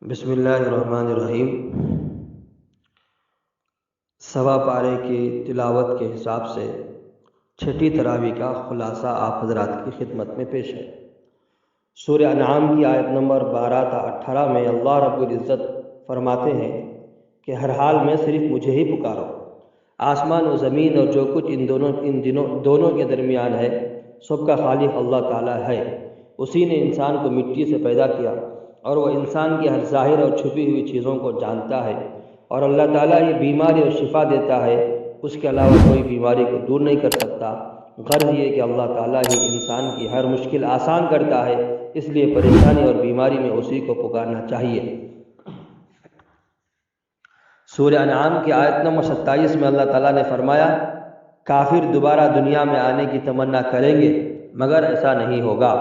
بسم اللہ الرحمن الرحیم۔ سوا پارے کی تلاوت کے حساب سے چھٹی تراویح کا خلاصہ آپ حضرات کی خدمت میں پیش ہے۔ سورہ انعام کی آیت نمبر 12 تا 18 میں اللہ رب العزت فرماتے ہیں کہ ہر حال میں صرف مجھے ہی پکارو۔ آسمان و زمین اور جو کچھ ان دونوں کے درمیان ہے سب کا خالق اللہ تعالیٰ ہے۔ اسی نے انسان کو مٹی سے پیدا کیا اور وہ انسان کی ہر ظاہر اور چھپی ہوئی چیزوں کو جانتا ہے، اور اللہ تعالیٰ یہ بیماری اور شفا دیتا ہے، اس کے علاوہ کوئی بیماری کو دور نہیں کر سکتا۔ غرض یہ کہ اللہ تعالیٰ ہی انسان کی ہر مشکل آسان کرتا ہے، اس لیے پریشانی اور بیماری میں اسی کو پکارنا چاہیے۔ سورہ انعام کی آیت نمبر 27 میں اللہ تعالیٰ نے فرمایا، کافر دوبارہ دنیا میں آنے کی تمنا کریں گے مگر ایسا نہیں ہوگا۔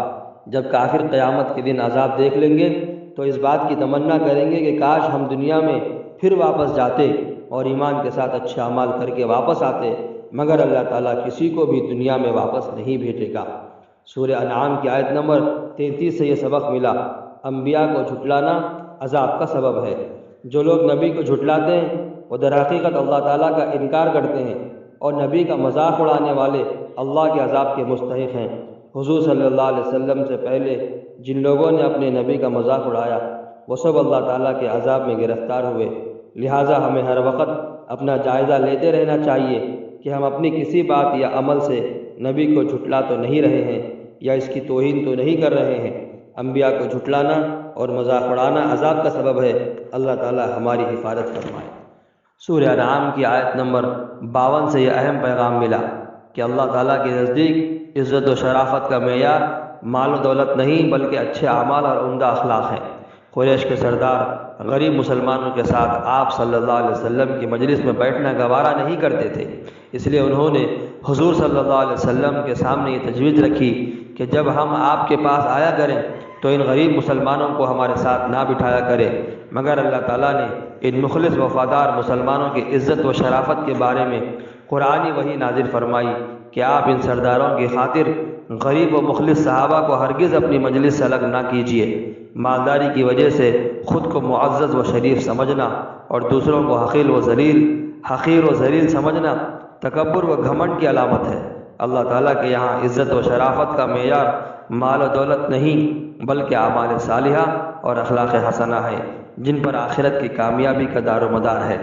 جب کافر قیامت کے دن عذاب دیکھ لیں گے تو اس بات کی تمنا کریں گے کہ کاش ہم دنیا میں پھر واپس جاتے اور ایمان کے ساتھ اچھے اعمال کر کے واپس آتے، مگر اللہ تعالیٰ کسی کو بھی دنیا میں واپس نہیں بھیجے گا۔ سورہ انعام کی آیت نمبر 33 سے یہ سبق ملا، انبیاء کو جھٹلانا عذاب کا سبب ہے۔ جو لوگ نبی کو جھٹلاتے ہیں وہ در حقیقت اللہ تعالیٰ کا انکار کرتے ہیں، اور نبی کا مذاق اڑانے والے اللہ کے عذاب کے مستحق ہیں۔ حضور صلی اللہ علیہ وسلم سے پہلے جن لوگوں نے اپنے نبی کا مذاق اڑایا وہ سب اللہ تعالیٰ کے عذاب میں گرفتار ہوئے۔ لہٰذا ہمیں ہر وقت اپنا جائزہ لیتے رہنا چاہیے کہ ہم اپنی کسی بات یا عمل سے نبی کو جھٹلا تو نہیں رہے ہیں یا اس کی توہین تو نہیں کر رہے ہیں۔ انبیاء کو جھٹلانا اور مذاق اڑانا عذاب کا سبب ہے۔ اللہ تعالیٰ ہماری حفاظت فرمائے۔ سورہ انعام کی آیت نمبر 52 سے یہ اہم پیغام ملا کہ اللہ تعالیٰ کے نزدیک عزت و شرافت کا معیار مال و دولت نہیں بلکہ اچھے اعمال اور عمدہ اخلاق ہیں۔ قریش کے سردار غریب مسلمانوں کے ساتھ آپ صلی اللہ علیہ وسلم کی مجلس میں بیٹھنا گوارا نہیں کرتے تھے، اس لیے انہوں نے حضور صلی اللہ علیہ وسلم کے سامنے یہ تجویز رکھی کہ جب ہم آپ کے پاس آیا کریں تو ان غریب مسلمانوں کو ہمارے ساتھ نہ بٹھایا کرے، مگر اللہ تعالیٰ نے ان مخلص وفادار مسلمانوں کی عزت و شرافت کے بارے میں قرآنی وحی نازل فرمائی کہ آپ ان سرداروں کی خاطر غریب و مخلص صحابہ کو ہرگز اپنی مجلس سے الگ نہ کیجیے۔ مالداری کی وجہ سے خود کو معزز و شریف سمجھنا اور دوسروں کو حقیر و ذلیل سمجھنا تکبر و گھمنڈ کی علامت ہے۔ اللہ تعالیٰ کے یہاں عزت و شرافت کا معیار مال و دولت نہیں بلکہ اعمال صالحہ اور اخلاق حسنہ ہے، جن پر آخرت کی کامیابی کا دار و مدار ہے۔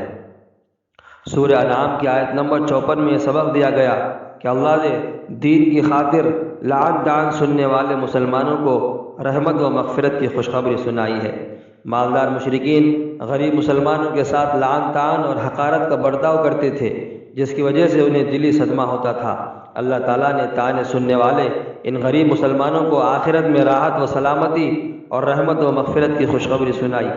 سورہ انعام کی آیت نمبر 54 میں یہ سبق دیا گیا کہ اللہ نے دین کی خاطر لعن طعن سننے والے مسلمانوں کو رحمت و مغفرت کی خوشخبری سنائی ہے۔ مالدار مشرکین غریب مسلمانوں کے ساتھ لعن طعن اور حقارت کا برتاؤ کرتے تھے، جس کی وجہ سے انہیں دلی صدمہ ہوتا تھا۔ اللہ تعالیٰ نے طعن سننے والے ان غریب مسلمانوں کو آخرت میں راحت و سلامتی اور رحمت و مغفرت کی خوشخبری سنائی۔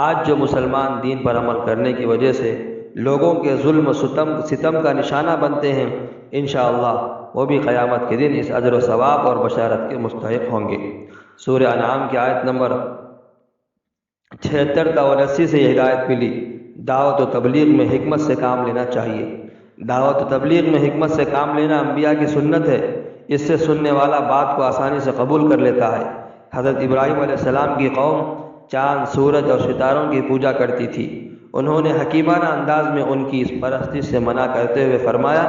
آج جو مسلمان دین پر عمل کرنے کی وجہ سے لوگوں کے ظلم و ستم کا نشانہ بنتے ہیں، انشاءاللہ وہ بھی قیامت کے دن اس اجر و ثواب اور بشارت کے مستحق ہوں گے۔ سورہ انعام کی آیت نمبر 76 تا 79 سے یہ ہدایت ملی، دعوت و تبلیغ میں حکمت سے کام لینا چاہیے۔ دعوت و تبلیغ میں حکمت سے کام لینا انبیاء کی سنت ہے، اس سے سننے والا بات کو آسانی سے قبول کر لیتا ہے۔ حضرت ابراہیم علیہ السلام کی قوم چاند، سورج اور ستاروں کی پوجا کرتی تھی۔ انہوں نے حکیمانہ انداز میں ان کی اس پرستش سے منع کرتے ہوئے فرمایا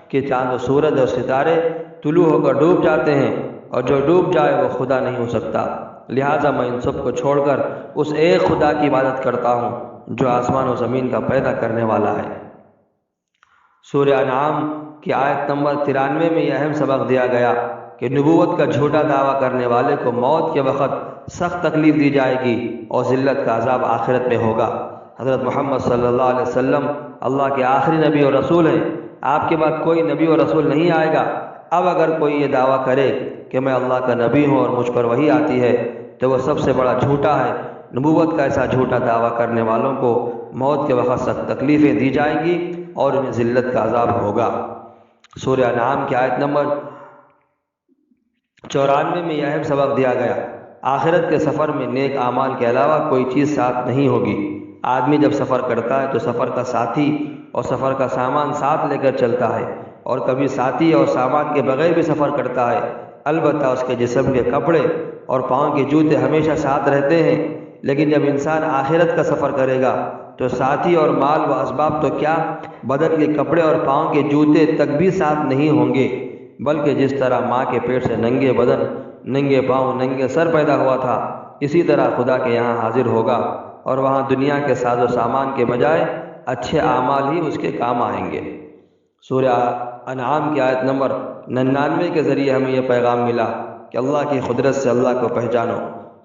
کہ چاند و سورج اور ستارے طلوع ہو کر ڈوب جاتے ہیں، اور جو ڈوب جائے وہ خدا نہیں ہو سکتا، لہٰذا میں ان سب کو چھوڑ کر اس ایک خدا کی عبادت کرتا ہوں جو آسمان و زمین کا پیدا کرنے والا ہے۔ سورہ انعام کی آیت نمبر 93 میں یہ اہم سبق دیا گیا کہ نبوت کا جھوٹا دعویٰ کرنے والے کو موت کے وقت سخت تکلیف دی جائے گی اور ذلت کا عذاب آخرت میں ہوگا۔ حضرت محمد صلی اللہ علیہ وسلم اللہ کے آخری نبی اور رسول ہیں، آپ کے بعد کوئی نبی اور رسول نہیں آئے گا۔ اب اگر کوئی یہ دعویٰ کرے کہ میں اللہ کا نبی ہوں اور مجھ پر وحی آتی ہے تو وہ سب سے بڑا جھوٹا ہے۔ نبوت کا ایسا جھوٹا دعویٰ کرنے والوں کو موت کے وقت سخت تکلیفیں دی جائیں گی اور انہیں ذلت کا عذاب ہوگا۔ سورہ انعام کی آیت نمبر 94 میں یہ اہم سبق دیا گیا، آخرت کے سفر میں نیک اعمال کے علاوہ کوئی چیز ساتھ نہیں ہوگی۔ آدمی جب سفر کرتا ہے تو سفر کا ساتھی اور سفر کا سامان ساتھ لے کر چلتا ہے، اور کبھی ساتھی اور سامان کے بغیر بھی سفر کرتا ہے، البتہ اس کے جسم کے کپڑے اور پاؤں کے جوتے ہمیشہ ساتھ رہتے ہیں۔ لیکن جب انسان آخرت کا سفر کرے گا تو ساتھی اور مال و اسباب تو کیا، بدن کے کپڑے اور پاؤں کے جوتے تک بھی ساتھ نہیں ہوں گے، بلکہ جس طرح ماں کے پیٹ سے ننگے بدن، ننگے پاؤں، ننگے سر پیدا ہوا تھا، اسی طرح خدا کے یہاں حاضر ہوگا، اور وہاں دنیا کے ساز و سامان کے بجائے اچھے اعمال ہی اس کے کام آئیں گے۔ سورہ انعام کی آیت نمبر 99 کے ذریعے ہمیں یہ پیغام ملا کہ اللہ کی قدرت سے اللہ کو پہچانو۔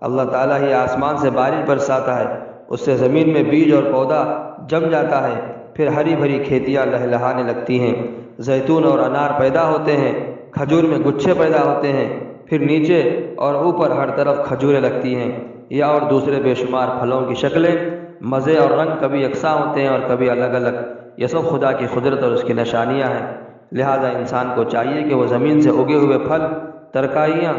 اللہ تعالیٰ ہی آسمان سے بارش برساتا ہے، اس سے زمین میں بیج اور پودا جم جاتا ہے، پھر ہری بھری کھیتیاں لہلہانے لگتی ہیں، زیتون اور انار پیدا ہوتے ہیں، کھجور میں گچھے پیدا ہوتے ہیں، پھر نیچے اور اوپر ہر طرف کھجوریں لگتی ہیں، یا اور دوسرے بے شمار پھلوں کی شکلیں، مزے اور رنگ کبھی یکساں ہوتے ہیں اور کبھی الگ الگ۔ یہ سب خدا کی قدرت اور اس کی نشانیاں ہیں، لہذا انسان کو چاہیے کہ وہ زمین سے اگے ہوئے پھل، ترکاریاں،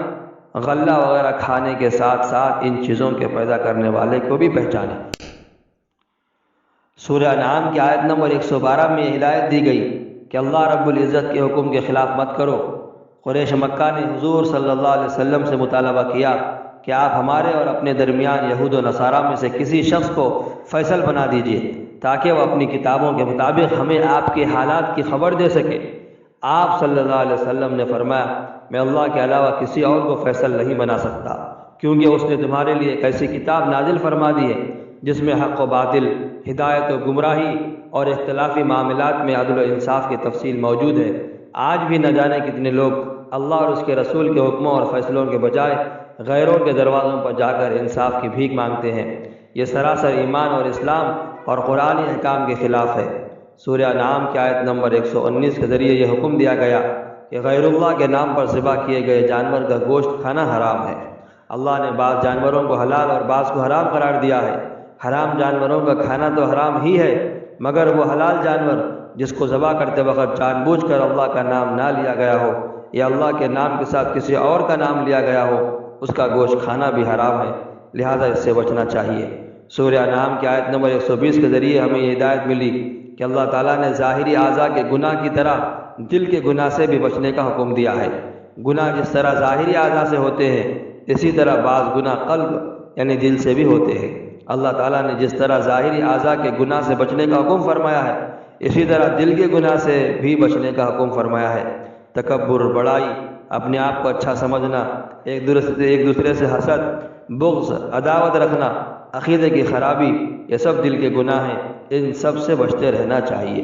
غلہ وغیرہ کھانے کے ساتھ ساتھ ان چیزوں کے پیدا کرنے والے کو بھی پہچانے۔ سورہ انعام کی آیت نمبر 112 میں یہ ہدایت دی گئی کہ اللہ رب العزت کے حکم کے خلاف مت کرو۔ قریش مکہ نے حضور صلی اللہ علیہ وسلم سے مطالبہ کیا کہ آپ ہمارے اور اپنے درمیان یہود و نصارہ میں سے کسی شخص کو فیصل بنا دیجیے تاکہ وہ اپنی کتابوں کے مطابق ہمیں آپ کے حالات کی خبر دے سکے۔ آپ صلی اللہ علیہ وسلم نے فرمایا، میں اللہ کے علاوہ کسی اور کو فیصل نہیں بنا سکتا، کیونکہ اس نے تمہارے لیے ایک ایسی کتاب نازل فرما دی ہے جس میں حق و باطل، ہدایت و گمراہی اور اختلافی معاملات میں عدل و انصاف کی تفصیل موجود ہے۔ آج بھی نہ جانے کتنے لوگ اللہ اور اس کے رسول کے حکموں اور فیصلوں کے بجائے غیروں کے دروازوں پر جا کر انصاف کی بھیک مانگتے ہیں۔ یہ سراسر ایمان اور اسلام اور قرآنی احکام کے خلاف ہے۔ سورہ انعام کی آیت نمبر 119 کے ذریعے یہ حکم دیا گیا کہ غیر اللہ کے نام پر ذبح کیے گئے جانور کا گوشت کھانا حرام ہے۔ اللہ نے بعض جانوروں کو حلال اور بعض کو حرام قرار دیا ہے۔ حرام جانوروں کا کھانا تو حرام ہی ہے، مگر وہ حلال جانور جس کو ذبح کرتے وقت جان بوجھ کر اللہ کا نام نہ لیا گیا ہو یا اللہ کے نام کے ساتھ کسی اور کا نام لیا گیا ہو، اس کا گوشت کھانا بھی حرام ہے، لہذا اس سے بچنا چاہیے۔ سورہ انعام کی آیت نمبر 120 کے ذریعے ہمیں یہ ہدایت ملی کہ اللہ تعالیٰ نے ظاہری اعضاء کے گناہ کی طرح دل کے گناہ سے بھی بچنے کا حکم دیا ہے۔ گناہ جس طرح ظاہری اعضاء سے ہوتے ہیں، اسی طرح بعض گناہ قلب یعنی دل سے بھی ہوتے ہیں۔ اللہ تعالیٰ نے جس طرح ظاہری اعضاء کے گناہ سے بچنے کا حکم فرمایا ہے، اسی طرح دل کے گناہ سے بھی بچنے کا حکم فرمایا ہے۔ تکبر، بڑائی، اپنے آپ کو اچھا سمجھنا، ایک دوسرے سے حسد، بغض، عداوت رکھنا، عقیدے کی خرابی، یہ سب دل کے گناہ ہیں، ان سب سے بچتے رہنا چاہیے۔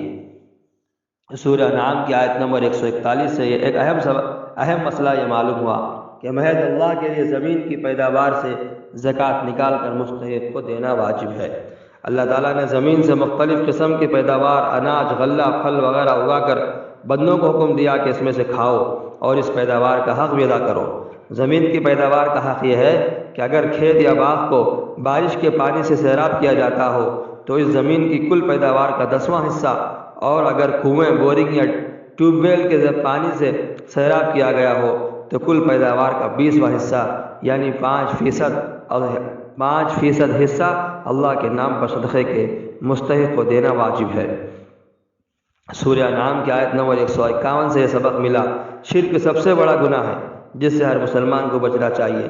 سورہ انعام کی آیت نمبر 141 سے یہ ایک اہم مسئلہ یہ معلوم ہوا کہ محض اللہ کے لیے زمین کی پیداوار سے زکوٰۃ نکال کر مستحق کو دینا واجب ہے۔ اللہ تعالیٰ نے زمین سے مختلف قسم کی پیداوار، اناج، غلہ، پھل وغیرہ اگا کر بندوں کو حکم دیا کہ اس میں سے کھاؤ اور اس پیداوار کا حق بھی ادا کرو۔ زمین کی پیداوار کا حق یہ ہے کہ اگر کھیت یا باغ کو بارش کے پانی سے سیراب کیا جاتا ہو تو اس زمین کی کل پیداوار کا 10واں حصہ، اور اگر کنویں، بورنگ یا ٹیوب ویل کے پانی سے سیراب کیا گیا ہو تو کل پیداوار کا 20واں حصہ یعنی 5% حصہ اللہ کے نام پر صدقے کے مستحق کو دینا واجب ہے۔ سورہ انعام کی آیت نمبر 151 سے یہ سبق ملا، شرک سب سے بڑا گناہ ہے جس سے ہر مسلمان کو بچنا چاہیے۔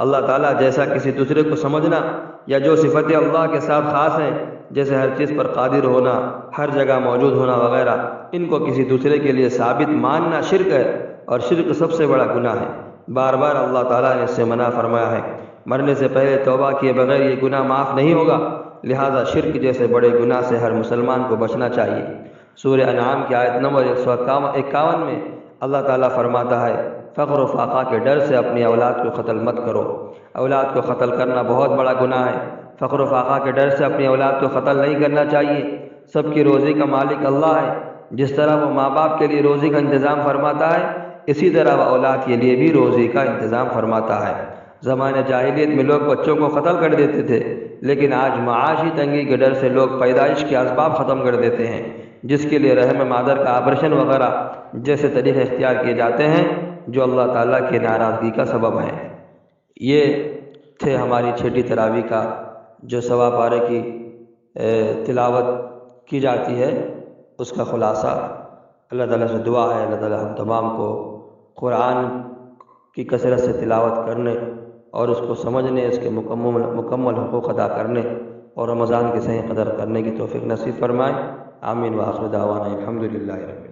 اللہ تعالیٰ جیسا کسی دوسرے کو سمجھنا یا جو صفتیں اللہ کے ساتھ خاص ہیں، جیسے ہر چیز پر قادر ہونا، ہر جگہ موجود ہونا وغیرہ، ان کو کسی دوسرے کے لیے ثابت ماننا شرک ہے، اور شرک سب سے بڑا گناہ ہے۔ بار بار اللہ تعالیٰ نے اس سے منع فرمایا ہے۔ مرنے سے پہلے توبہ کیے بغیر یہ گناہ معاف نہیں ہوگا، لہذا شرک جیسے بڑے گناہ سے ہر مسلمان کو بچنا چاہیے۔ سورہ انعام کی آیت نمبر 151 میں اللہ تعالیٰ فرماتا ہے، فقر و فاقہ کے ڈر سے اپنی اولاد کو قتل مت کرو۔ اولاد کو قتل کرنا بہت بڑا گناہ ہے۔ فقر و فاقہ کے ڈر سے اپنی اولاد کو قتل نہیں کرنا چاہیے۔ سب کی روزی کا مالک اللہ ہے۔ جس طرح وہ ماں باپ کے لیے روزی کا انتظام فرماتا ہے، اسی طرح وہ اولاد کے لیے بھی روزی کا انتظام فرماتا ہے۔ زمانہ جاہلیت میں لوگ بچوں کو قتل کر دیتے تھے، لیکن آج معاشی تنگی کے ڈر سے لوگ پیدائش کے اسباب ختم کر دیتے ہیں، جس کے لیے رحم مادر کا آپریشن وغیرہ جیسے طریقے اختیار کیے جاتے ہیں جو اللہ تعالیٰ کی ناراضگی کا سبب ہیں۔ یہ تھے ہماری چھٹی تراویح کا جو سوا پارے کی تلاوت کی جاتی ہے، اس کا خلاصہ۔ اللہ تعالیٰ سے دعا ہے اللہ تعالیٰ ہم تمام کو قرآن کی کثرت سے تلاوت کرنے اور اس کو سمجھنے، اس کے مکمل حقوق ادا کرنے اور رمضان کی صحیح قدر کرنے کی توفیق نصیب فرمائے۔ آمین وآخر دعوانا الحمدللہ رب العالمین۔